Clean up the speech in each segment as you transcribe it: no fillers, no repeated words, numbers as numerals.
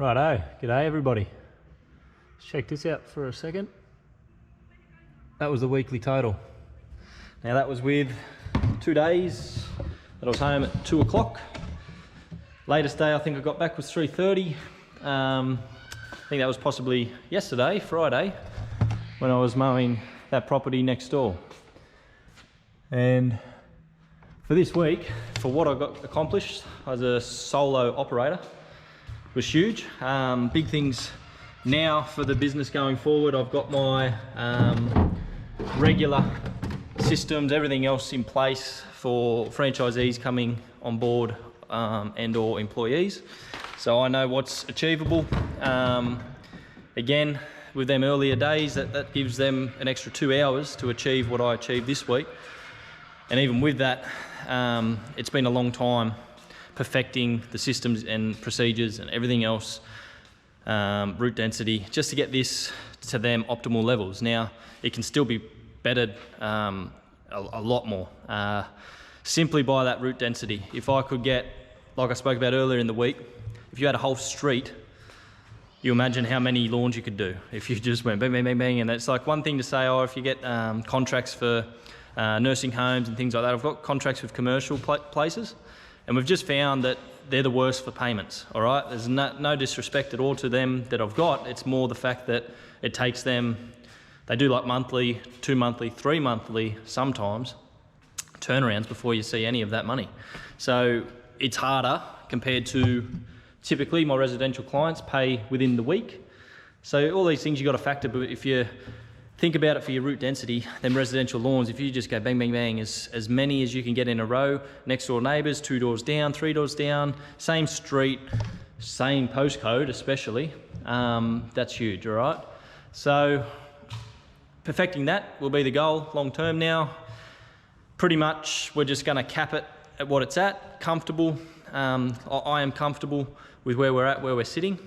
Righto, g'day everybody. Let's check this out for a second. That was the weekly total. Now that was with 2 days that I was home at 2 o'clock. Latest day I think I got back was 3:30. I think that was possibly yesterday, Friday, when I was mowing that property next door. And for this week, for what I got accomplished as a solo operator, was huge. Big things now for the business going forward. I've got my regular systems, everything else in place for franchisees coming on board and or employees. So I know what's achievable. Again, with them earlier days, that gives them an extra 2 hours to achieve what I achieved this week. And even with that, it's been a long time perfecting the systems and procedures and everything else, root density, just to get this to them optimal levels. Now, it can still be bettered a lot more, simply by that root density. If I could get, like I spoke about earlier in the week, if you had a whole street, you imagine how many lawns you could do if you just went bang, bang, bang, bang. And it's like one thing to say, oh, if you get contracts for nursing homes and things like that. I've got contracts with commercial places, and we've just found that they're the worst for payments, all right? There's no disrespect at all to them that I've got. It's more the fact that it takes them, they do like monthly, 2 monthly, 3 monthly, sometimes, turnarounds before you see any of that money. So it's harder compared to typically my residential clients pay within the week. So all these things you got to factor, but if you think about it for your root density, them residential lawns, if you just go bang, bang, bang, as many as you can get in a row, next door neighbours, 2 doors down, 3 doors down, same street, same postcode especially, that's huge, all right? So perfecting that will be the goal long term now. Pretty much we're just gonna cap it at what it's at, comfortable. I am comfortable with where we're at, where we're sitting,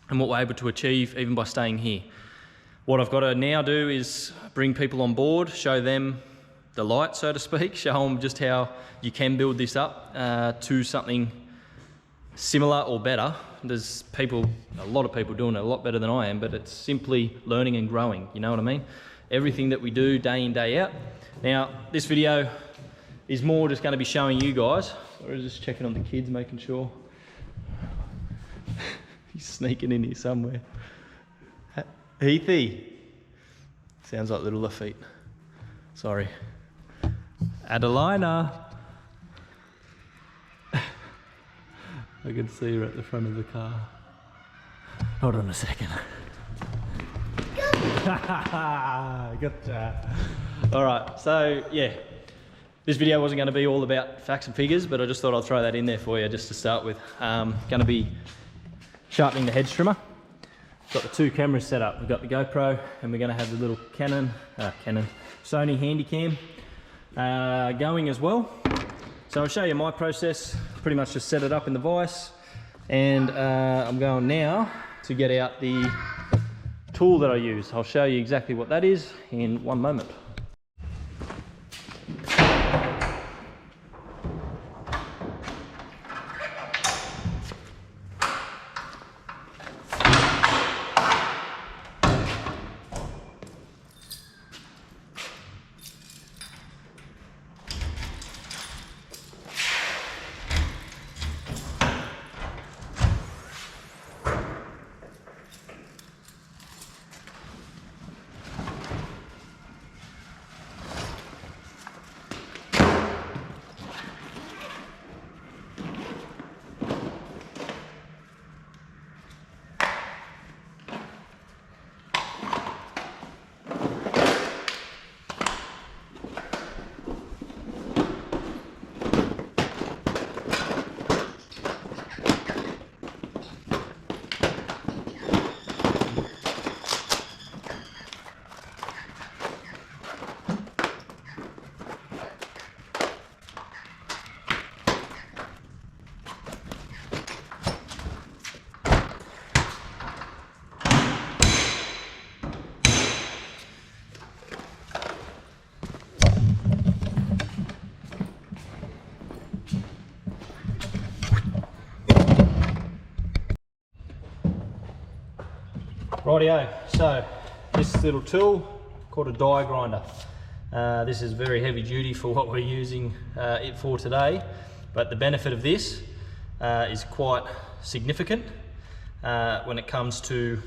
and what we're able to achieve even by staying here. What I've got to now do is bring people on board, show them the light, so to speak, show them just how you can build this up to something similar or better. There's a lot of people doing it a lot better than I am, but it's simply learning and growing, you know what I mean? Everything that we do day in, day out. Now, this video is more just going to be showing you guys, or just checking on the kids, making sure. He's sneaking in here somewhere. Heathy. Sounds like little Lafitte. Sorry. Adelina. I can see her at the front of the car. Hold on a second. Gotcha. All right, so yeah. This video wasn't going to be all about facts and figures, but I just thought I'd throw that in there for you just to start with. Going to be sharpening the hedge trimmer. Got the 2 cameras set up. We've got the GoPro, and we're going to have the little Sony Handycam going as well. So I'll show you my process. Pretty much just set it up in the vise, and I'm going now to get out the tool that I use. I'll show you exactly what that is in one moment. Rightio, so this little tool called a die grinder. This is very heavy duty for what we're using it for today, but the benefit of this is quite significant when it comes to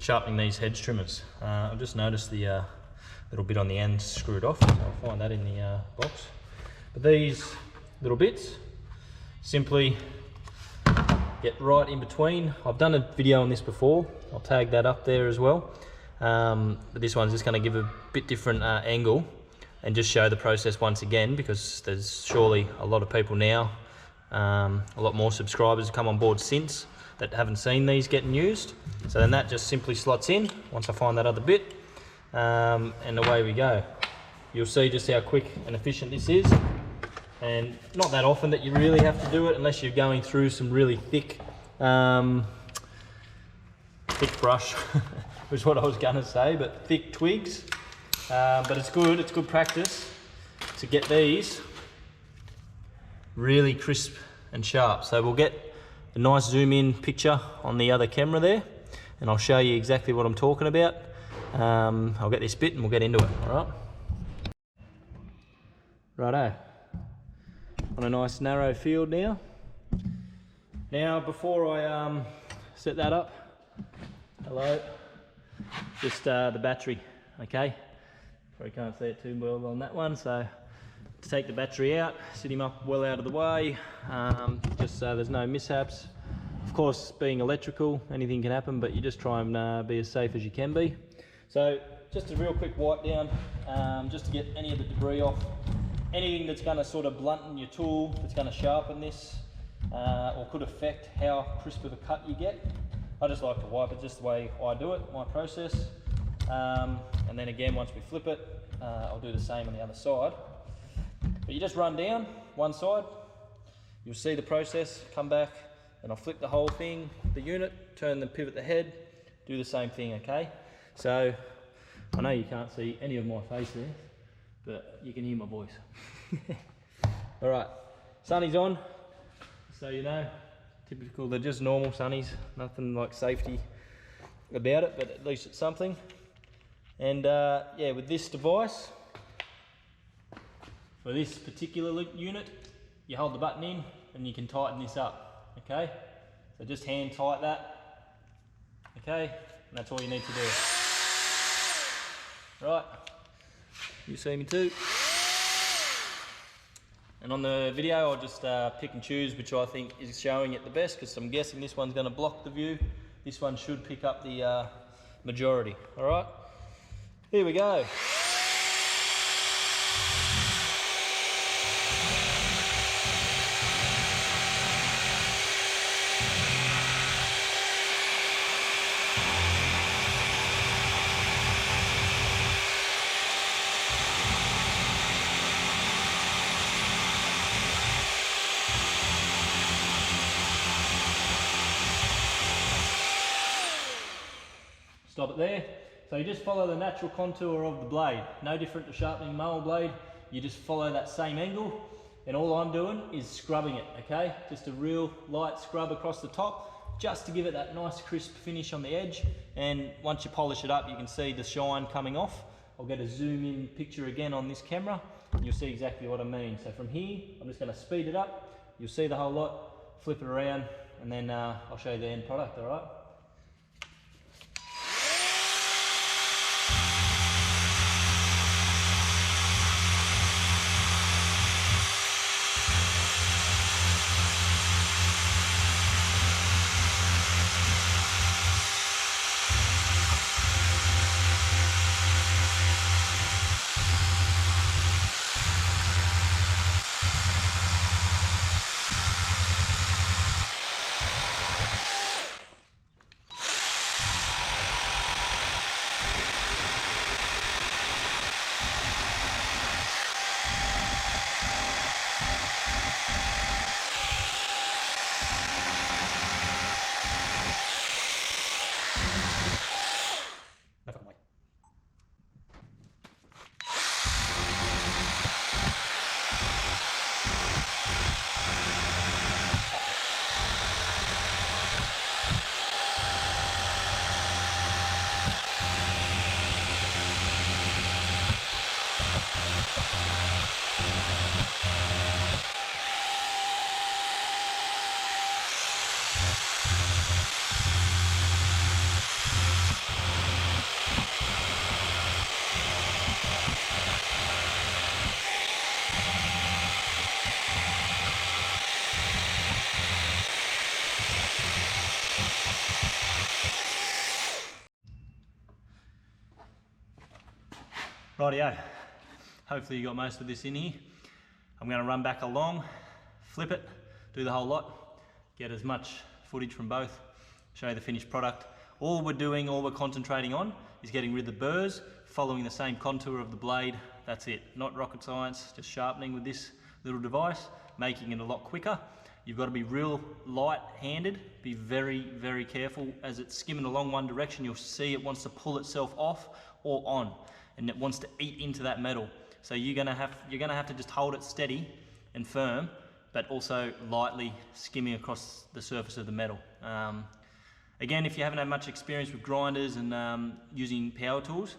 sharpening these hedge trimmers. I've just noticed the little bit on the end screwed off, so I'll find that in the box. But these little bits simply get right in between. I've done a video on this before, I'll tag that up there as well. But this one's just going to give a bit different angle and just show the process once again, because there's surely a lot of people now, a lot more subscribers have come on board since that haven't seen these getting used. So then that just simply slots in once I find that other bit, and away we go. You'll see just how quick and efficient this is, and not that often that you really have to do it unless you're going through some really thick brush was what I was going to say, but thick twigs. But it's good practice to get these really crisp and sharp. So we'll get a nice zoom in picture on the other camera there, and I'll show you exactly what I'm talking about. I'll get this bit and we'll get into it, all right? Righto, on a nice narrow field now. Now before I set that up, hello, just the battery, okay? Probably can't see it too well on that one, so to take the battery out, sit him up well out of the way, just so there's no mishaps. Of course, being electrical, anything can happen, but you just try and be as safe as you can be. So just a real quick wipe down, just to get any of the debris off. Anything that's going to sort of blunten your tool, that's going to sharpen this, or could affect how crisp of a cut you get. I just like to wipe it just the way I do it, my process. And then again, once we flip it, I'll do the same on the other side. But you just run down one side, you'll see the process, come back, and I'll flip the whole thing, the unit, turn the pivot the head, do the same thing, okay? So, I know you can't see any of my face there, but you can hear my voice. Alright, sunnies on, so you know, typical, they're just normal sunnies, nothing like safety about it, but at least it's something. And yeah, with this device, for this particular unit, you hold the button in and you can tighten this up, okay? So just hand tight that, okay? And that's all you need to do. Right, you see me too. And on the video, I'll just pick and choose which I think is showing it the best, because I'm guessing this one's going to block the view. This one should pick up the majority, all right? Here we go. Stop it there. So you just follow the natural contour of the blade. No different to sharpening mower blade. You just follow that same angle, and all I'm doing is scrubbing it, okay? Just a real light scrub across the top, just to give it that nice crisp finish on the edge. And once you polish it up, you can see the shine coming off. I'll get a zoom in picture again on this camera, and you'll see exactly what I mean. So from here, I'm just gonna speed it up. You'll see the whole lot, flip it around, and then I'll show you the end product, all right? Rightio, hopefully you got most of this in here. I'm going to run back along, flip it, do the whole lot, get as much footage from both, show you the finished product. All we're concentrating on is getting rid of the burrs, following the same contour of the blade. That's it, not rocket science, just sharpening with this little device, making it a lot quicker. You've got to be real light-handed, be very, very careful. As it's skimming along one direction, you'll see it wants to pull itself off or on, and it wants to eat into that metal. So you're gonna have to just hold it steady and firm, but also lightly skimming across the surface of the metal. Again, if you haven't had much experience with grinders and using power tools,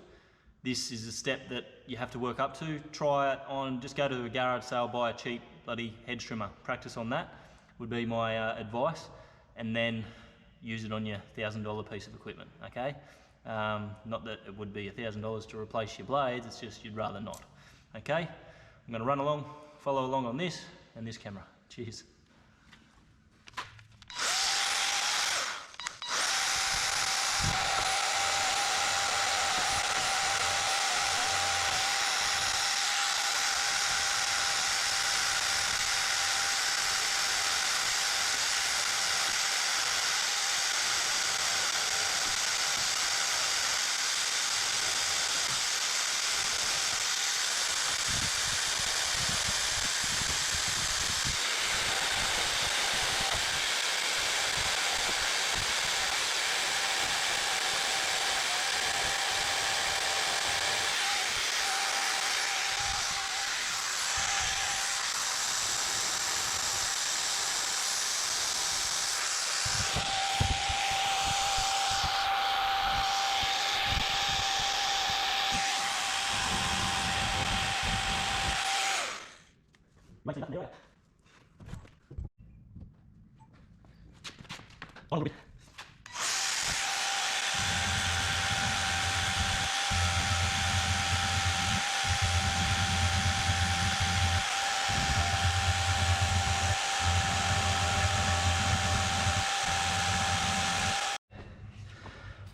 this is a step that you have to work up to. Try it on, just go to a garage sale, buy a cheap bloody hedge trimmer. Practice on that would be my advice, and then use it on your $1,000 piece of equipment, okay? Not that it would be $1,000 to replace your blades, it's just you'd rather not, okay? I'm gonna run along, follow along on this and this camera. Cheers.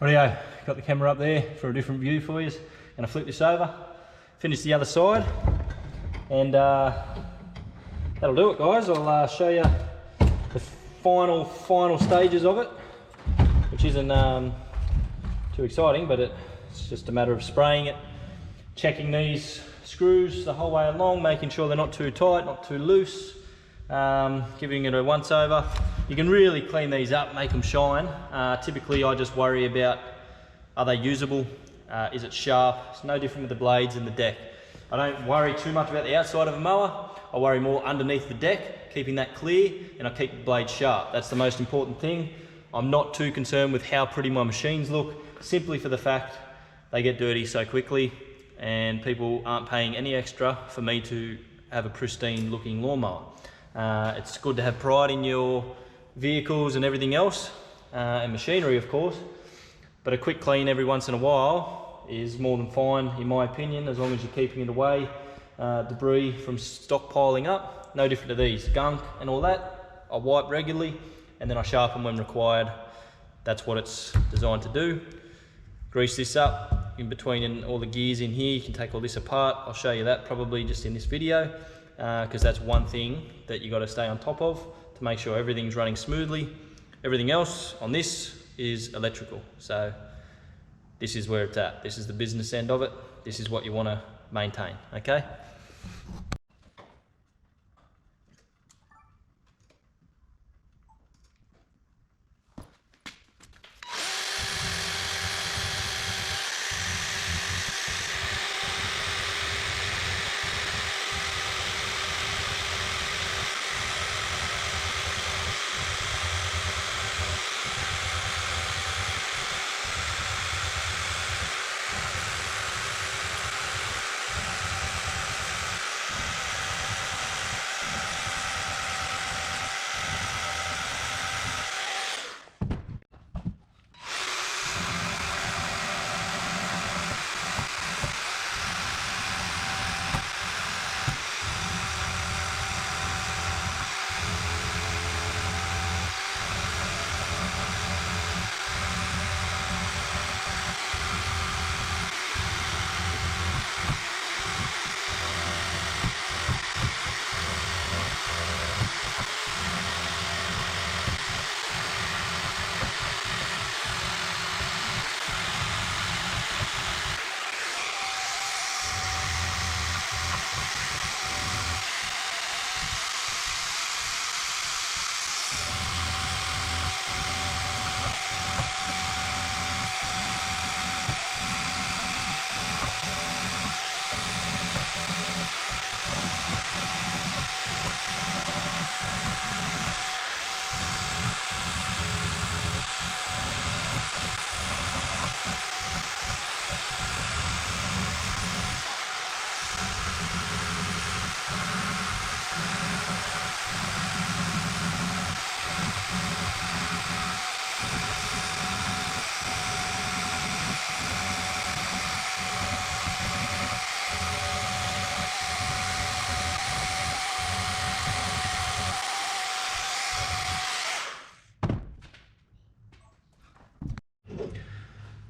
Rightio, got the camera up there for a different view for you. Gonna flip this over, finish the other side, and that'll do it, guys. I'll show you the final stages of it, which isn't too exciting, but it's just a matter of spraying it, checking these screws the whole way along, making sure they're not too tight, not too loose, giving it a once over. You can really clean these up, make them shine. Typically I just worry about, are they usable? Is it sharp? It's no different with the blades and the deck. I don't worry too much about the outside of a mower. I worry more underneath the deck, keeping that clear, and I keep the blade sharp. That's the most important thing. I'm not too concerned with how pretty my machines look, simply for the fact they get dirty so quickly, and people aren't paying any extra for me to have a pristine looking lawnmower. It's good to have pride in your vehicles and everything else, and machinery of course, but a quick clean every once in a while is more than fine in my opinion, as long as you're keeping it away, debris from stockpiling up. No different to these, gunk and all that. I wipe regularly and then I sharpen when required. That's what it's designed to do. Grease this up in between and all the gears in here. You can take all this apart. I'll show you that probably just in this video, because that's one thing that you got to stay on top of to make sure everything's running smoothly. Everything else on this is electrical. So this is where it's at. This is the business end of it. This is what you want to maintain, okay?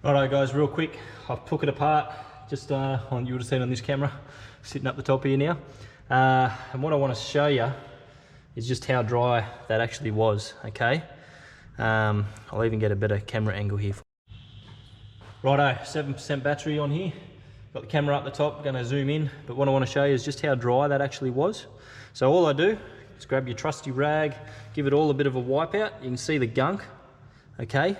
Righto guys, real quick, I've took it apart, just you would have seen on this camera, sitting up the top here now. And what I want to show you is just how dry that actually was, okay? I'll even get a better camera angle here. Righto, 7% battery on here. Got the camera up the top, going to zoom in, but what I want to show you is just how dry that actually was. So all I do is grab your trusty rag, give it all a bit of a wipe out. You can see the gunk, okay?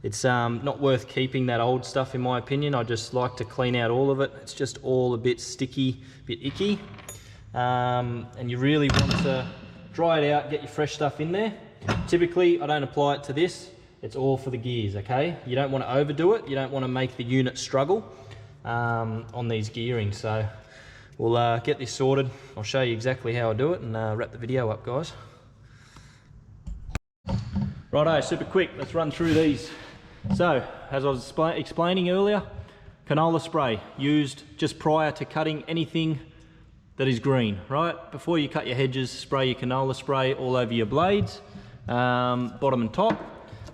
It's not worth keeping that old stuff in my opinion. I just like to clean out all of it. It's just all a bit sticky, a bit icky. And you really want to dry it out, get your fresh stuff in there. Typically, I don't apply it to this. It's all for the gears, okay? You don't want to overdo it. You don't want to make the unit struggle on these gearings. So we'll get this sorted. I'll show you exactly how I do it and wrap the video up, guys. Righto, super quick. Let's run through these. So, as I was explaining earlier, canola spray used just prior to cutting anything that is green, right? Before you cut your hedges, spray your canola spray all over your blades, bottom and top.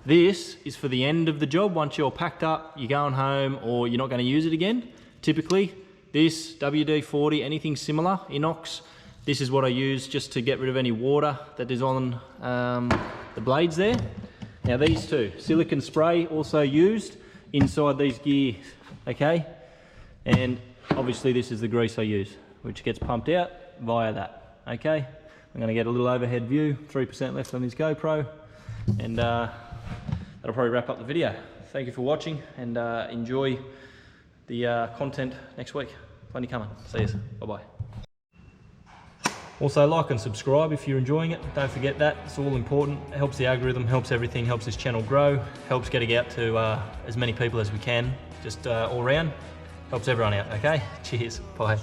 This is for the end of the job. Once you're packed up, you're going home or you're not going to use it again. Typically, this WD-40, anything similar, inox, this is what I use just to get rid of any water that is on the blades there. Now these two, silicone spray also used inside these gears, okay? And obviously this is the grease I use, which gets pumped out via that, okay? I'm gonna get a little overhead view, 3% left on this GoPro, and that'll probably wrap up the video. Thank you for watching, and enjoy the content next week. Plenty coming. See you. Bye-bye. Also, like and subscribe if you're enjoying it. Don't forget that, it's all important. It helps the algorithm, helps everything, helps this channel grow, helps getting out to as many people as we can, just all around. Helps everyone out, okay? Cheers, bye.